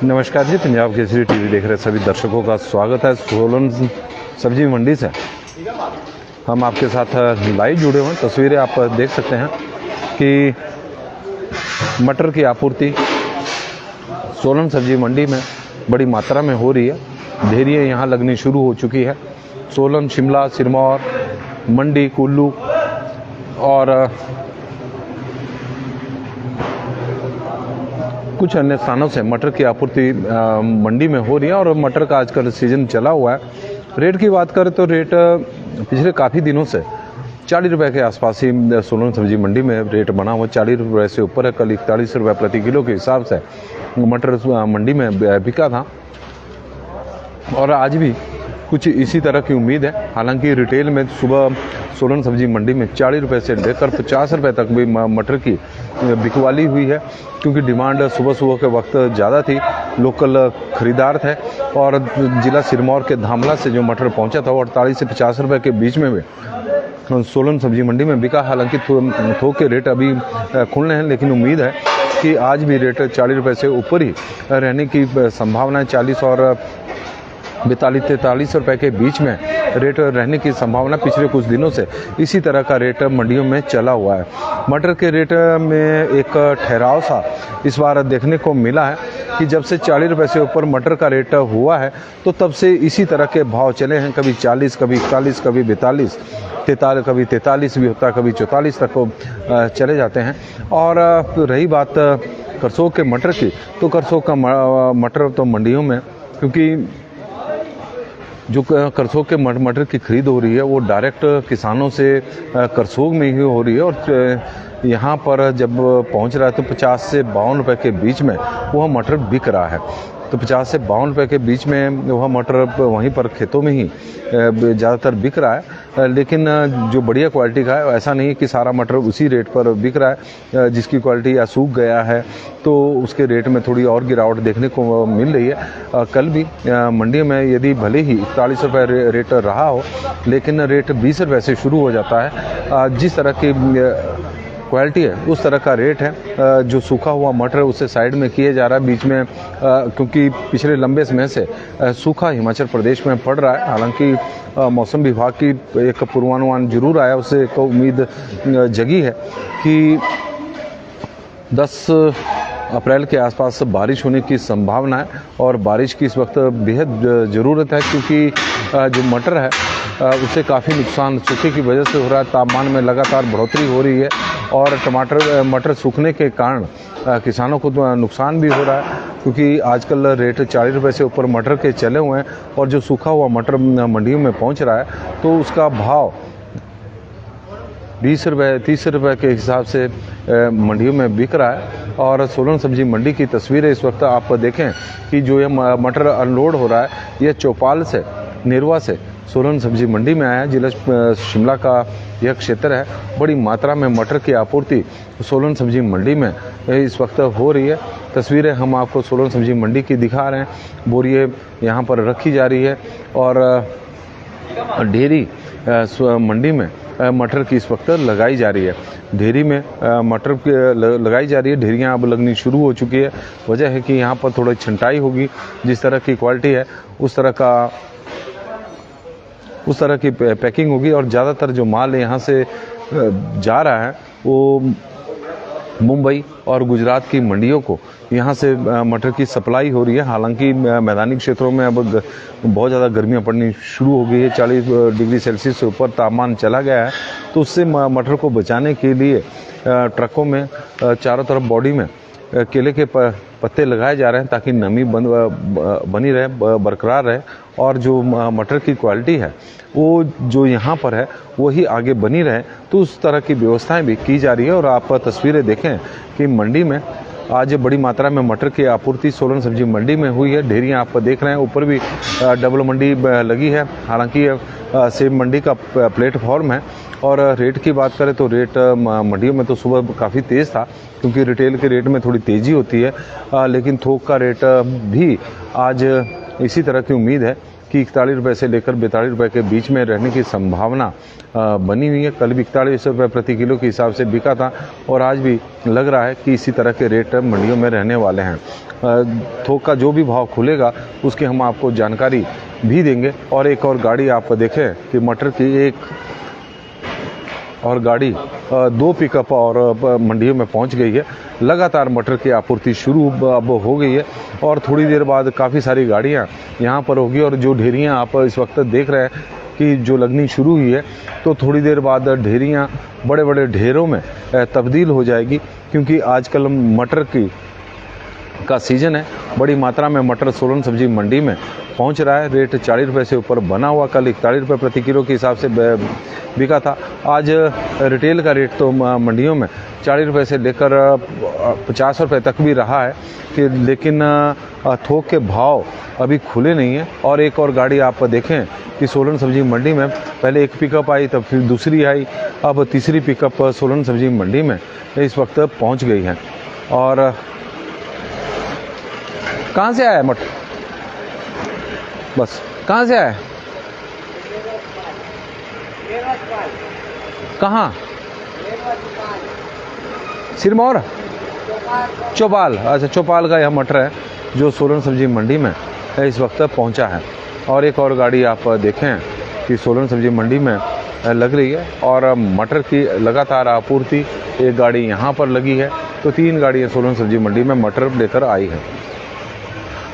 नमस्कार जी, पंजाब केसरी टीवी देख रहे सभी दर्शकों का स्वागत है। सोलन सब्जी मंडी से हम आपके साथ लाइव जुड़े हुए हैं। तस्वीरें आप देख सकते हैं कि मटर की आपूर्ति सोलन सब्जी मंडी में बड़ी मात्रा में हो रही है। ढेरियाँ यहाँ लगनी शुरू हो चुकी है। सोलन, शिमला, सिरमौर, मंडी, कुल्लू और कुछ अन्य स्थानों से मटर की आपूर्ति मंडी में हो रही है और मटर का आजकल सीजन चला हुआ है। रेट की बात करें तो रेट पिछले काफ़ी दिनों से 40 रुपये के आसपास ही सोलन सब्जी मंडी में रेट बना हुआ। 40 रुपये से ऊपर है। कल 41 रुपये प्रति किलो के हिसाब से मटर मंडी में बिका था और आज भी कुछ इसी तरह की उम्मीद है। हालांकि रिटेल में सुबह सोलन सब्जी मंडी में 40 रुपये से लेकर 50 रुपये तक भी मटर की बिकवाली हुई है, क्योंकि डिमांड सुबह सुबह के वक्त ज़्यादा थी। लोकल खरीदार थे और जिला सिरमौर के धामला से जो मटर पहुंचा था वो 48 से 50 रुपये के बीच में भी सोलन सब्जी मंडी में बिका। हालांकि थोक के रेट अभी खुलने हैं, लेकिन उम्मीद है कि आज भी रेट 40 रुपये से ऊपर ही रहने की संभावना है। 40 और 42-43 रुपये के बीच में रेट रहने की संभावना पिछले कुछ दिनों से इसी तरह का रेट मंडियों में चला हुआ है। मटर के रेट में एक ठहराव सा इस बार देखने को मिला है कि जब से 40 रुपये से ऊपर मटर का रेट हुआ है तो तब से इसी तरह के भाव चले हैं। कभी 40, कभी 41, कभी 42, 43, कभी 43 भी होता है, कभी 44 तक को चले जाते हैं। और रही बात करसोग के मटर की, तो करसोग का मटर तो मंडियों में, क्योंकि जो करसोग के मटर की खरीद हो रही है वो डायरेक्ट किसानों से करसोग में ही हो रही है और यहाँ पर जब पहुँच रहा है तो 50 से 52 रुपये के बीच में वह मटर बिक रहा है। तो 50 से 52 रुपये के बीच में वह मटर वहीं पर खेतों में ही ज़्यादातर बिक रहा है। लेकिन जो बढ़िया क्वालिटी का है, ऐसा नहीं कि सारा मटर उसी रेट पर बिक रहा है। जिसकी क्वालिटी या सूख गया है तो उसके रेट में थोड़ी और गिरावट देखने को मिल रही है। कल भी मंडी में यदि भले ही 41 रुपये रेट रहा हो, लेकिन रेट 20 रुपये से शुरू हो जाता है। जिस तरह की क्वालिटी है उस तरह का रेट है। जो सूखा हुआ मटर उसे साइड में किया जा रहा है बीच में, क्योंकि पिछले लंबे समय से सूखा हिमाचल प्रदेश में पड़ रहा है। हालांकि मौसम विभाग की एक पूर्वानुमान जरूर आया, उससे एक उम्मीद जगी है कि 10 अप्रैल के आसपास बारिश होने की संभावना है और बारिश की इस वक्त बेहद ज़रूरत है, क्योंकि जो मटर है उससे काफ़ी नुकसान सूखे की वजह से हो रहा है। तापमान में लगातार बढ़ोतरी हो रही है और मटर सूखने के कारण किसानों को नुकसान भी हो रहा है, क्योंकि आजकल रेट 40 रुपये से ऊपर मटर के चले हुए हैं और जो सूखा हुआ मटर मंडियों में पहुंच रहा है तो उसका भाव 20 रुपये 30 रुपये के हिसाब से मंडियों में बिक रहा है। और सोलन सब्जी मंडी की तस्वीरें इस वक्त आप देखें कि जो ये मटर अनलोड हो रहा है, ये चौपाल से, नेरवा से सोलन सब्जी मंडी में आया है। जिला शिमला का यह क्षेत्र है। बड़ी मात्रा में मटर की आपूर्ति सोलन सब्जी मंडी में इस वक्त हो रही है। तस्वीरें हम आपको सोलन सब्जी मंडी की दिखा रहे हैं। बोरियां यहाँ पर रखी जा रही है और ढेरी मंडी में मटर की इस वक्त लगाई जा रही है। ढेरी में मटर लगाई जा रही है। ढेरियाँ अब लगनी शुरू हो चुकी है। वजह है कि यहाँ पर थोड़ी छंटाई होगी। जिस तरह की क्वालिटी है उस तरह की पैकिंग होगी और ज़्यादातर जो माल यहाँ से जा रहा है वो मुंबई और गुजरात की मंडियों को यहाँ से मटर की सप्लाई हो रही है। हालांकि मैदानी क्षेत्रों में अब बहुत ज़्यादा गर्मियाँ पड़नी शुरू हो गई है। 40 डिग्री सेल्सियस से ऊपर तापमान चला गया है, तो उससे मटर को बचाने के लिए ट्रकों में चारों तरफ बॉडी में केले के पत्ते लगाए जा रहे हैं ताकि नमी बनी रहे, बरकरार रहे, और जो मटर की क्वालिटी है वो जो यहाँ पर है वही आगे बनी रहे। तो उस तरह की व्यवस्थाएं भी की जा रही है। और आप तस्वीरें देखें कि मंडी में आज बड़ी मात्रा में मटर की आपूर्ति सोलन सब्जी मंडी में हुई है। ढेरियाँ आप देख रहे हैं, ऊपर भी डबल मंडी लगी है। हालांकि सेब मंडी का प्लेटफॉर्म है। और रेट की बात करें तो रेट मंडियों में तो सुबह काफ़ी तेज़ था, क्योंकि रिटेल के रेट में थोड़ी तेज़ी होती है, लेकिन थोक का रेट भी आज इसी तरह की उम्मीद है कि 41 रुपये से लेकर 42 रुपये के बीच में रहने की संभावना बनी हुई है। कल भी 41 रुपये प्रति किलो के हिसाब से बिका था, और आज भी लग रहा है कि इसी तरह के रेट मंडियों में रहने वाले हैं। थोक का जो भी भाव खुलेगा उसकी हम आपको जानकारी भी देंगे। और एक और गाड़ी आप देखें कि मटर की एक और गाड़ी 2 पिकअप और मंडियों में पहुंच गई है। लगातार मटर की आपूर्ति शुरू अब हो गई है, और थोड़ी देर बाद काफ़ी सारी गाड़ियां यहां पर होगी। और जो ढेरियां आप इस वक्त देख रहे हैं कि जो लगनी शुरू हुई है, तो थोड़ी देर बाद ढेरियां बड़े बड़े ढेरों में तब्दील हो जाएगी, क्योंकि आजकल मटर का सीज़न है। बड़ी मात्रा में मटर सोलन सब्जी मंडी में पहुंच रहा है। रेट 40 रुपये से ऊपर बना हुआ, कल 41 रुपये प्रति किलो के हिसाब से बिका था। आज रिटेल का रेट तो मंडियों में 40 रुपये से लेकर 50 रुपये तक भी रहा है, कि लेकिन थोक के भाव अभी खुले नहीं हैं। और एक और गाड़ी आप देखें कि सोलन सब्जी मंडी में पहले एक पिकअप आई, तब फिर दूसरी आई, अब तीसरी पिकअप सोलन सब्जी मंडी में इस वक्त पहुंच गई है। और कहाँ से आया है मटर? बस कहाँ से आया है? कहाँ? सिरमौर, चौपाल। अच्छा, चौपाल का यह मटर है जो सोलन सब्जी मंडी में इस वक्त पहुंचा है। और एक और गाड़ी आप देखें कि सोलन सब्जी मंडी में लग रही है, और मटर की लगातार आपूर्ति। एक गाड़ी यहाँ पर लगी है, तो 3 गाड़ियाँ सोलन सब्जी मंडी में मटर लेकर आई है।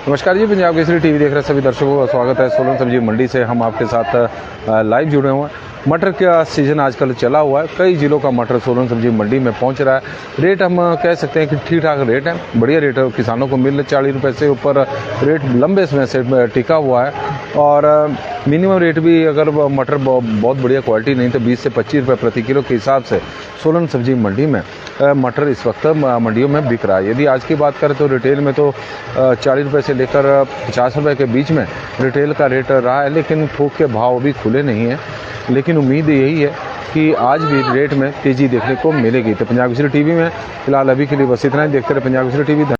नमस्कार जी, पंजाब केसरी टीवी देख रहे सभी दर्शकों का स्वागत है। सोलन सब्जी मंडी से हम आपके साथ लाइव जुड़े हुए हैं। मटर का सीज़न आजकल चला हुआ है, कई जिलों का मटर सोलन सब्जी मंडी में पहुंच रहा है। रेट हम कह सकते हैं कि ठीक ठाक रेट है, बढ़िया रेट है, किसानों को मिल रहे। 40 रुपये से ऊपर रेट लंबे समय से टिका हुआ है। और मिनिमम रेट भी अगर मटर बहुत बढ़िया क्वालिटी नहीं तो 20 से 25 रुपये प्रति किलो के हिसाब से सोलन सब्जी मंडी में मटर इस वक्त मंडियों में बिक रहा है। यदि आज की बात करें तो रिटेल में तो 40 रुपये से लेकर 50 रुपये के बीच में रिटेल का रेट रहा है, लेकिन थोक के भाव अभी खुले नहीं हैं। लेकिन उम्मीद यही है कि आज भी रेट में तेज़ी देखने को मिलेगी। तो पंजाब केसरी टीवी में फिलहाल अभी के लिए बस इतना ही। देखते रहे पंजाब केसरी टीवी।